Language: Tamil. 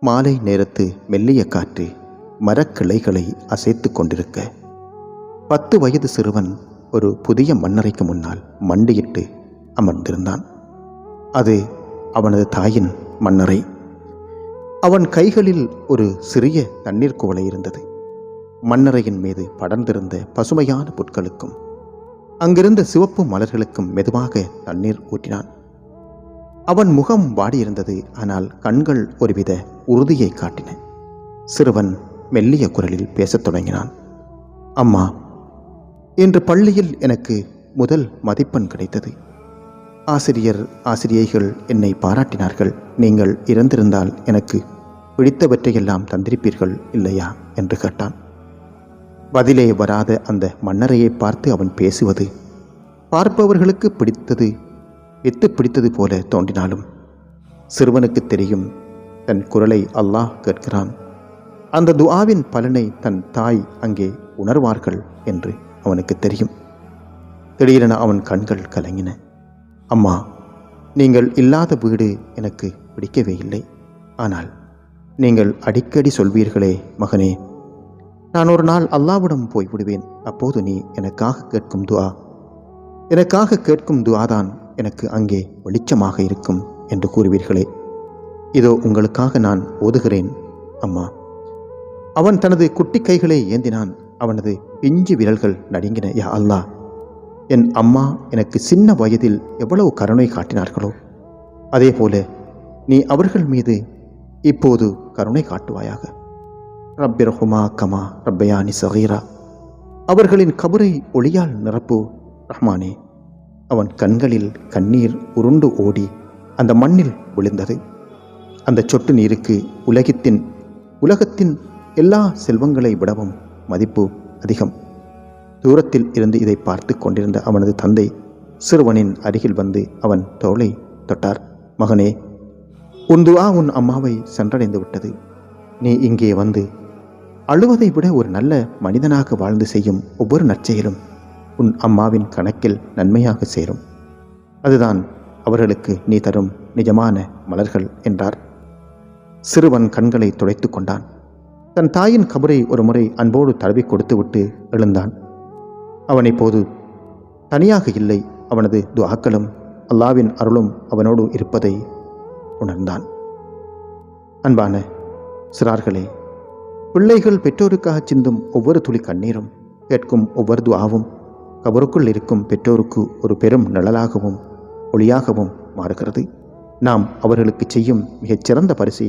மாலை நேரத்து மெல்லிய காற்று மரக்கிளைகளை அசைத்து கொண்டிருக்க 10 வயது சிறுவன் ஒரு புதிய மண்ணறைக்கு முன்னால் மண்டியிட்டு அமர்ந்திருந்தான். அது அவனது தாயின் மண்ணறை. அவன் கைகளில் ஒரு சிறிய தண்ணீர் குவளை இருந்தது. மண்ணறையின் மீது படர்ந்திருந்த பசுமையான புற்களுக்கும் அங்கிருந்த சிவப்பு மலர்களுக்கும் மெதுவாக தண்ணீர் ஊற்றினான். அவன் முகம் வாடியிருந்தது. ஆனால் கண்கள் ஒருவித உறுதியை காட்டின. சிறுவன் மெல்லிய குரலில் பேசத் தொடங்கினான். அம்மா, இன்று பள்ளியில் எனக்கு முதல் மதிப்பெண் கிடைத்தது. ஆசிரியைகள் என்னை பாராட்டினார்கள். நீங்கள் இறந்திருந்தால் எனக்கு பிடித்தவற்றையெல்லாம் தந்திருப்பீர்கள் இல்லையா என்று கேட்டான். பதிலே வராத அந்த மண்ணறையை பார்த்து அவன் பேசுவது பார்ப்பவர்களுக்கு பிடித்தது போல தோன்றினாலும் சிறுவனுக்கு தெரியும், தன் குரலை அல்லாஹ் கேட்கிறான். அந்த துஆவின் பலனை தன் தாய் அங்கே உணர்வார்கள் என்று அவனுக்கு தெரியும். திடீரென அவன் கண்கள் கலங்கின. அம்மா, நீங்கள் இல்லாத வீடு எனக்கு பிடிக்கவே இல்லை. ஆனால் நீங்கள் அடிக்கடி சொல்வீர்களே, மகனே, நான் ஒரு நாள் அல்லாஹ்விடம் போய்விடுவேன். அப்போது நீ எனக்காக கேட்கும் துஆதான் எனக்கு அங்கே வெளிச்சமாக இருக்கும் என்று கூறுவீர்களே. இதோ உங்களுக்காக நான் ஓதுகிறேன் அம்மா. அவன் தனது குட்டி கைகளை ஏந்தினான். அவனது பிஞ்சு விரல்கள் நடுங்கின. யா அல்லாஹ், என் அம்மா எனக்கு சின்ன வயதில் எவ்வளவு கருணை காட்டினார்களோ அதே போல நீ அவர்கள் மீது இப்போது கருணை காட்டுவாயாக. ரப்பிர்ஹுமா கமா ரப்பயானி சகீரா. அவர்களின் கபரை ஒளியால் நிரப்பு ரஹ்மானே. அவன் கண்களில் கண்ணீர் உருண்டு ஓடி அந்த மண்ணில் விழுந்தது. அந்த சொட்டு நீருக்கு உலகத்தின் எல்லா செல்வங்களை விடவும் மதிப்பு அதிகம். தூரத்தில் இருந்து இதை பார்த்து கொண்டிருந்த அவனது தந்தை சிறுவனின் அருகில் வந்து அவன் தோளை தொட்டார். மகனே, உன் துஆ உன் அம்மாவை சென்றடைந்து விட்டது. நீ இங்கே வந்து அழுவதை விட ஒரு நல்ல மனிதனாக வாழ்ந்து செய்யும் ஒவ்வொரு நற்செயலும் உன் அம்மாவின் கணக்கில் நன்மையாக சேரும். அதுதான் அவர்களுக்கு நீ தரும் நிஜமான மலர்கள் என்றார். சிறுவன் கண்களை துடைத்து கொண்டான். தன் தாயின் கபரை ஒரு முறை அன்போடு தடவி கொடுத்துவிட்டு எழுந்தான். அவன் இப்போது தனியாக இல்லை. அவனது துஆக்களும் அல்லாவின் அருளும் அவனோடு இருப்பதை உணர்ந்தான். அன்பான சிறார்களே, பிள்ளைகள் பெற்றோருக்காக சிந்தும் ஒவ்வொரு துளி கண்ணீரும், கேட்கும் ஒவ்வொரு துஆவும் கபருக்குள் இருக்கும் பெற்றோருக்கு ஒரு பெரும் நிழலாகவும் ஒளியாகவும் மாறுகிறது. நாம் அவர்களுக்கு செய்யும் மிகச்சிறந்த பரிசு